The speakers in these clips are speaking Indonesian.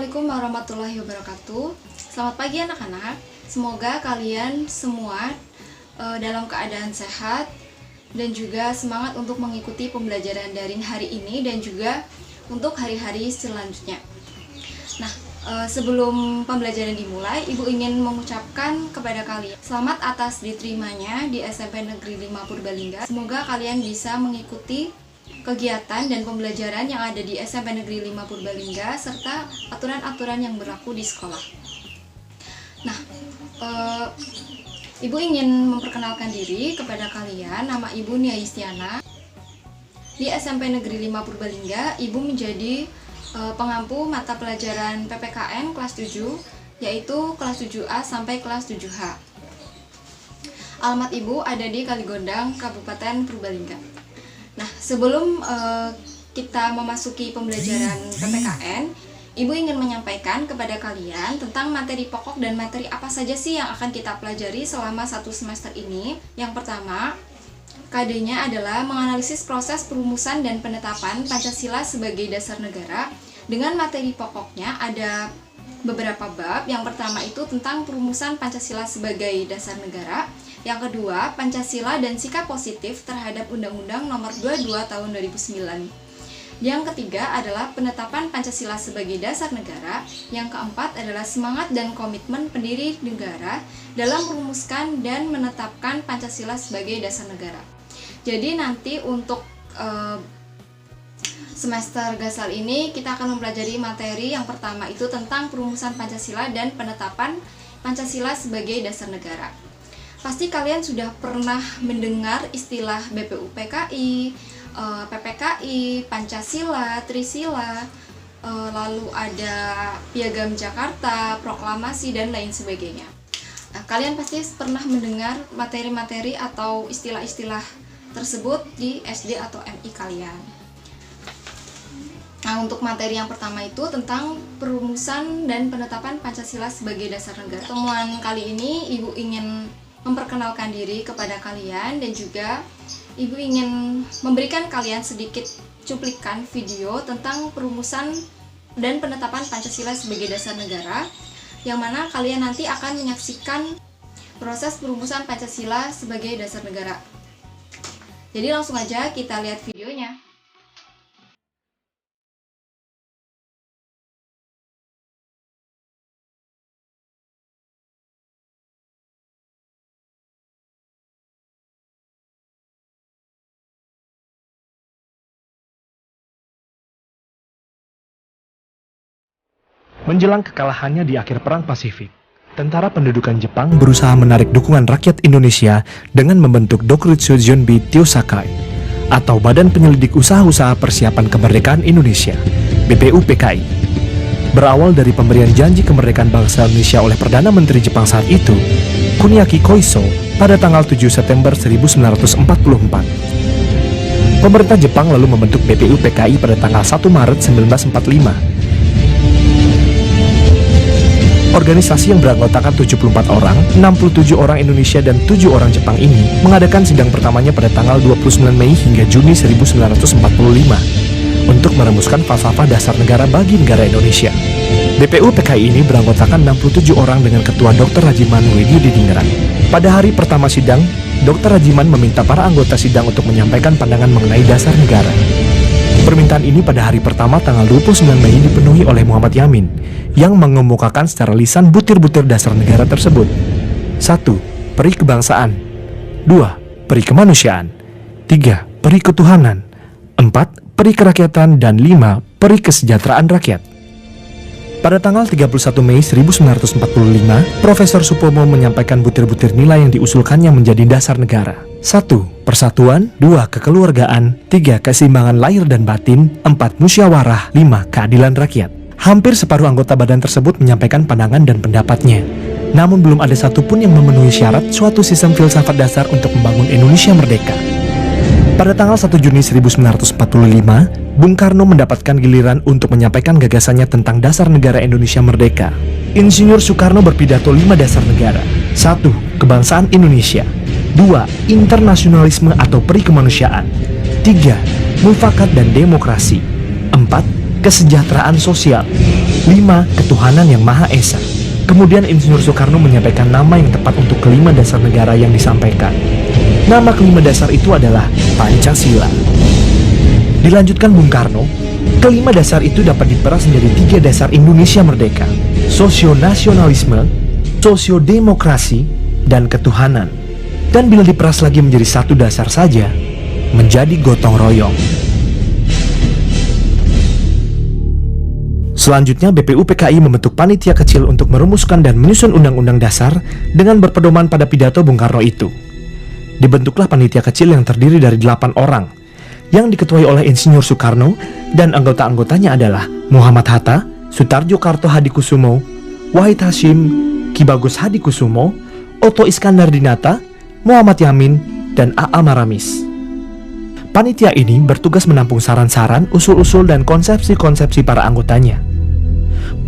Assalamualaikum warahmatullahi wabarakatuh. Selamat pagi anak-anak. Semoga kalian semua dalam keadaan sehat dan juga semangat untuk mengikuti pembelajaran daring hari ini dan juga untuk hari-hari selanjutnya. Nah, sebelum pembelajaran dimulai, Ibu ingin mengucapkan kepada kalian selamat atas diterimanya di SMP Negeri 5 Purbalingga. Semoga kalian bisa mengikuti kegiatan dan pembelajaran yang ada di SMP Negeri 5 Purbalingga serta aturan-aturan yang berlaku di sekolah. Nah, Ibu ingin memperkenalkan diri kepada kalian. Nama Ibu Nia Yustiana. Di SMP Negeri 5 Purbalingga, Ibu menjadi pengampu mata pelajaran PPKN kelas 7, yaitu kelas 7A sampai kelas 7H. Alamat Ibu ada di Kaligondang, Kabupaten Purbalingga. Nah, sebelum kita memasuki pembelajaran PPKN, Ibu ingin menyampaikan kepada kalian tentang materi pokok dan materi apa saja sih yang akan kita pelajari selama satu semester ini. Yang pertama, KD-nya adalah menganalisis proses perumusan dan penetapan Pancasila sebagai dasar negara. Dengan materi pokoknya ada beberapa bab. Yang pertama itu tentang perumusan Pancasila sebagai dasar negara. Yang kedua, Pancasila dan sikap positif terhadap Undang-Undang Nomor 22 Tahun 2009. Yang ketiga adalah penetapan Pancasila sebagai dasar negara. Yang keempat adalah semangat dan komitmen pendiri negara dalam merumuskan dan menetapkan Pancasila sebagai dasar negara. Jadi nanti untuk semester Gasal ini kita akan mempelajari materi yang pertama itu tentang perumusan Pancasila dan penetapan Pancasila sebagai dasar negara. Pasti kalian sudah pernah mendengar istilah BPUPKI, PPKI, Pancasila, Trisila, lalu ada Piagam Jakarta, proklamasi, dan lain sebagainya. Nah, kalian pasti pernah mendengar materi-materi atau istilah-istilah tersebut di SD atau MI kalian. Nah, untuk materi yang pertama itu tentang perumusan dan penetapan Pancasila sebagai dasar negara. Pertemuan kali ini Ibu ingin memperkenalkan diri kepada kalian dan juga Ibu ingin memberikan kalian sedikit cuplikan video tentang perumusan dan penetapan Pancasila sebagai dasar negara, yang mana kalian nanti akan menyaksikan proses perumusan Pancasila sebagai dasar negara. Jadi langsung aja kita lihat videonya. Menjelang kekalahannya di akhir Perang Pasifik, tentara pendudukan Jepang berusaha menarik dukungan rakyat Indonesia dengan membentuk Dokuritsu Junbi Tyosakai, atau Badan Penyelidik Usaha-Usaha Persiapan Kemerdekaan Indonesia, BPUPKI. Berawal dari pemberian janji kemerdekaan bangsa Indonesia oleh Perdana Menteri Jepang saat itu, Kuniaki Koiso, pada tanggal 7 September 1944. Pemerintah Jepang lalu membentuk BPUPKI pada tanggal 1 Maret 1945. Organisasi yang beranggotakan 74 orang, 67 orang Indonesia dan 7 orang Jepang ini mengadakan sidang pertamanya pada tanggal 29 Mei hingga Juni 1945 untuk merumuskan falsafah dasar negara bagi negara Indonesia. BPUPKI ini beranggotakan 67 orang dengan Ketua Dr. Rajiman Wididingrat. Pada hari pertama sidang, Dr. Rajiman meminta para anggota sidang untuk menyampaikan pandangan mengenai dasar negara. Permintaan ini pada hari pertama tanggal 29 Mei dipenuhi oleh Muhammad Yamin yang mengemukakan secara lisan butir-butir dasar negara tersebut. 1. Peri kebangsaan. 2. Peri kemanusiaan. 3. Peri ketuhanan. 4. Peri kerakyatan. Dan 5. Peri kesejahteraan rakyat. Pada tanggal 31 Mei 1945, Profesor Supomo menyampaikan butir-butir nilai yang diusulkannya menjadi dasar negara. 1. Persatuan. 2. Kekeluargaan. 3. Keseimbangan lahir dan batin. 4. Musyawarah. 5. Keadilan rakyat. Hampir separuh anggota badan tersebut menyampaikan pandangan dan pendapatnya. Namun belum ada satupun yang memenuhi syarat suatu sistem filsafat dasar untuk membangun Indonesia merdeka. Pada tanggal 1 Juni 1945, Bung Karno mendapatkan giliran untuk menyampaikan gagasannya tentang dasar negara Indonesia merdeka. Insinyur Soekarno berpidato 5 dasar negara. 1. Kebangsaan Indonesia. 2. Internasionalisme atau peri kemanusiaan. 3. Mufakat dan demokrasi. 4. Kesejahteraan sosial. 5. Ketuhanan yang Maha Esa. Kemudian Insinyur Soekarno menyampaikan nama yang tepat untuk kelima dasar negara yang disampaikan. Nama kelima dasar itu adalah Pancasila. Dilanjutkan Bung Karno, kelima dasar itu dapat diperas menjadi 3 dasar Indonesia merdeka: sosionasionalisme, sosiodemokrasi, dan ketuhanan. Dan bila diperas lagi menjadi 1 dasar saja, menjadi gotong royong. Selanjutnya, BPUPKI membentuk panitia kecil untuk merumuskan dan menyusun undang-undang dasar dengan berpedoman pada pidato Bung Karno itu. Dibentuklah panitia kecil yang terdiri dari 8 orang, yang diketuai oleh Insinyur Soekarno, dan anggota-anggotanya adalah Muhammad Hatta, Sutarjo Karto Hadikusumo, Wahid Hasyim, Ki Bagus Hadikusumo, Otto Iskandar Dinata, Muhammad Yamin, dan A.A. Maramis. Panitia ini bertugas menampung saran-saran, usul-usul, dan konsepsi-konsepsi para anggotanya.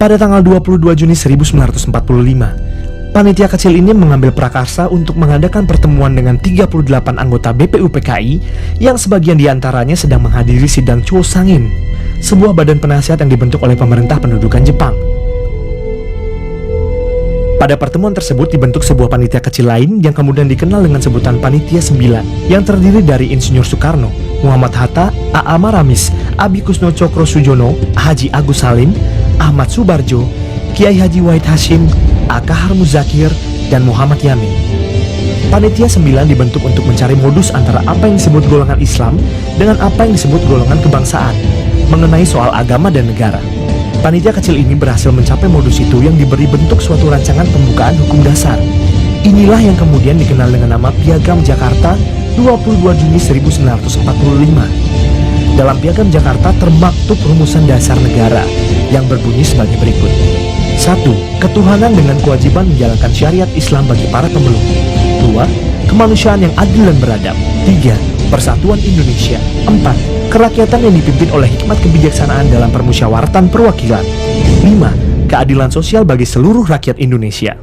Pada tanggal 22 Juni 1945, panitia kecil ini mengambil prakarsa untuk mengadakan pertemuan dengan 38 anggota BPUPKI yang sebagian diantaranya sedang menghadiri sidang Chosangin, sebuah badan penasihat yang dibentuk oleh pemerintah pendudukan Jepang. Pada pertemuan tersebut dibentuk sebuah panitia kecil lain yang kemudian dikenal dengan sebutan Panitia 9, yang terdiri dari Insinyur Soekarno, Muhammad Hatta, A.A. Maramis, Abi Kusno Cokro Sujono, Haji Agus Salim, Ahmad Subarjo, Kiai Haji Wahid Hasyim, Akahar Muzakir, dan Muhammad Yamin. Panitia 9 dibentuk untuk mencari modus antara apa yang disebut golongan Islam dengan apa yang disebut golongan kebangsaan mengenai soal agama dan negara. Panitia kecil ini berhasil mencapai modus itu yang diberi bentuk suatu rancangan pembukaan hukum dasar. Inilah yang kemudian dikenal dengan nama Piagam Jakarta 22 Juni 1945. Dalam Piagam Jakarta termaktub rumusan dasar negara yang berbunyi sebagai berikut. 1. Ketuhanan dengan kewajiban menjalankan syariat Islam bagi para pemeluk. 2. Kemanusiaan yang adil dan beradab. 3. Persatuan Indonesia. 4. Kerakyatan yang dipimpin oleh hikmat kebijaksanaan dalam permusyawaratan perwakilan. 5. Keadilan sosial bagi seluruh rakyat Indonesia.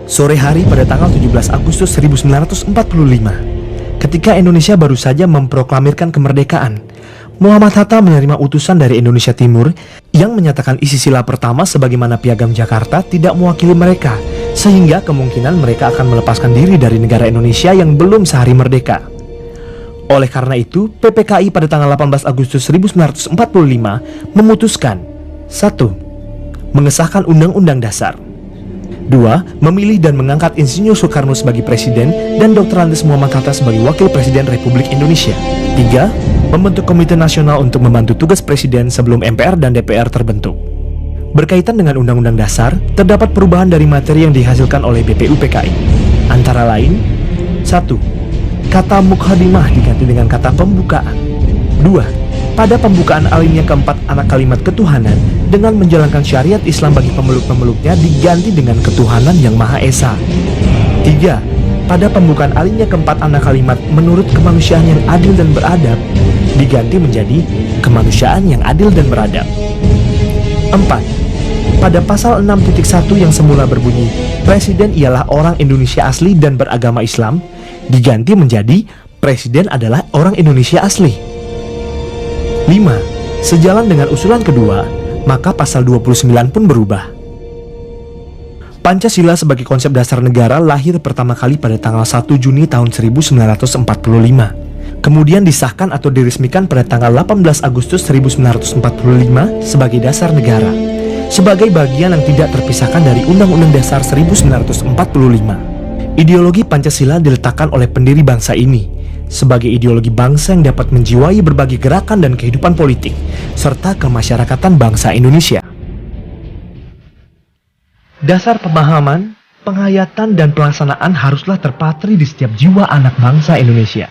Sore hari pada tanggal 17 Agustus 1945, ketika Indonesia baru saja memproklamirkan kemerdekaan, Muhammad Hatta menerima utusan dari Indonesia Timur yang menyatakan isi sila pertama sebagaimana Piagam Jakarta tidak mewakili mereka, sehingga kemungkinan mereka akan melepaskan diri dari negara Indonesia yang belum sehari merdeka. Oleh karena itu, PPKI pada tanggal 18 Agustus 1945 memutuskan: 1. Mengesahkan Undang-Undang Dasar. 2. Memilih dan mengangkat Insinyur Soekarno sebagai Presiden dan Dr. Andes Muhammad Hatta sebagai Wakil Presiden Republik Indonesia. 3. Membentuk Komite Nasional untuk membantu tugas Presiden sebelum MPR dan DPR terbentuk. Berkaitan dengan Undang-Undang Dasar, terdapat perubahan dari materi yang dihasilkan oleh BPUPKI. Antara lain: 1. Kata mukhadimah diganti dengan kata pembukaan. 2. Pada pembukaan alinea keempat anak kalimat ketuhanan dengan menjalankan syariat Islam bagi pemeluk-pemeluknya diganti dengan ketuhanan yang Maha Esa. 3. Pada pembukaan alinea keempat anak kalimat menurut kemanusiaan yang adil dan beradab diganti menjadi kemanusiaan yang adil dan beradab. 4. Pada pasal 6.1 yang semula berbunyi Presiden ialah orang Indonesia asli dan beragama Islam diganti menjadi Presiden adalah orang Indonesia asli. 5. Sejalan dengan usulan kedua, maka pasal 29 pun berubah. Pancasila sebagai konsep dasar negara lahir pertama kali pada tanggal 1 Juni tahun 1945. Kemudian disahkan atau diresmikan pada tanggal 18 Agustus 1945 sebagai dasar negara, sebagai bagian yang tidak terpisahkan dari Undang-Undang Dasar 1945. Ideologi Pancasila diletakkan oleh pendiri bangsa ini sebagai ideologi bangsa yang dapat menjiwai berbagai gerakan dan kehidupan politik, serta kemasyarakatan bangsa Indonesia. Dasar pemahaman, penghayatan, dan pelaksanaan haruslah terpatri di setiap jiwa anak bangsa Indonesia,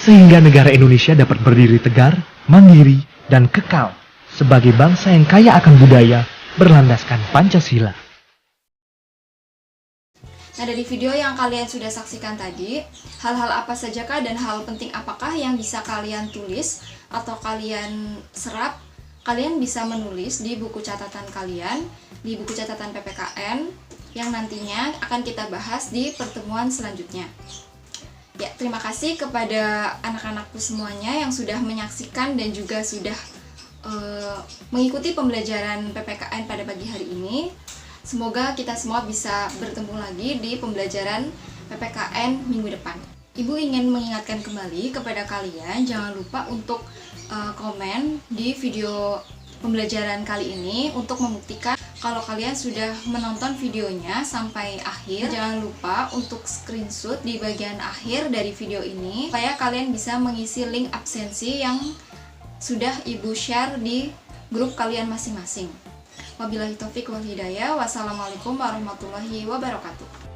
sehingga negara Indonesia dapat berdiri tegar, mandiri, dan kekal sebagai bangsa yang kaya akan budaya berlandaskan Pancasila. Nah, dari video yang kalian sudah saksikan tadi, hal-hal apa sajakah dan hal penting apakah yang bisa kalian tulis atau kalian serap? Kalian bisa menulis di buku catatan kalian, di buku catatan PPKN yang nantinya akan kita bahas di pertemuan selanjutnya. Ya, terima kasih kepada anak-anakku semuanya yang sudah menyaksikan dan juga sudah mengikuti pembelajaran PPKN pada pagi hari ini. Semoga kita semua bisa bertemu lagi di pembelajaran PPKN minggu depan. Ibu ingin mengingatkan kembali kepada kalian, jangan lupa untuk komen di video pembelajaran kali ini untuk membuktikan kalau kalian sudah menonton videonya sampai akhir. Jangan lupa untuk screenshot di bagian akhir dari video ini supaya kalian bisa mengisi link absensi yang sudah Ibu share di grup kalian masing-masing. Wabillahi taufik wal hidayah. Wassalamualaikum warahmatullahi wabarakatuh.